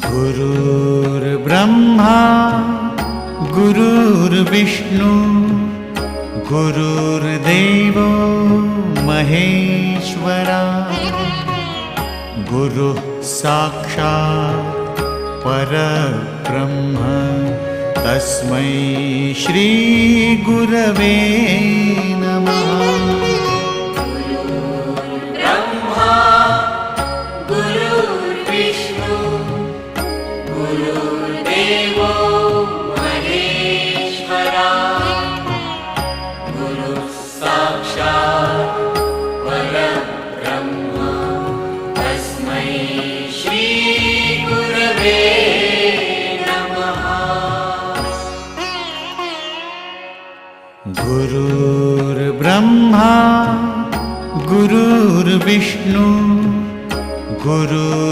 गुरुर्ब्रह्मा गुरुर्विष्णु गुरुर्देवो महेश्वरा गुरुः साक्षात् परब्रह्म तस्मै श्री गुरवे नमः। ब्रह्मा गुरुर्विष्णु गुरुर्देवो महेश्वरा गुरुः साक्षात् परब्रह्म तस्मै श्री गुरवे नमः। गुरुर्ब्रह्मा गुरुर्विष्णु गुरुर्देवो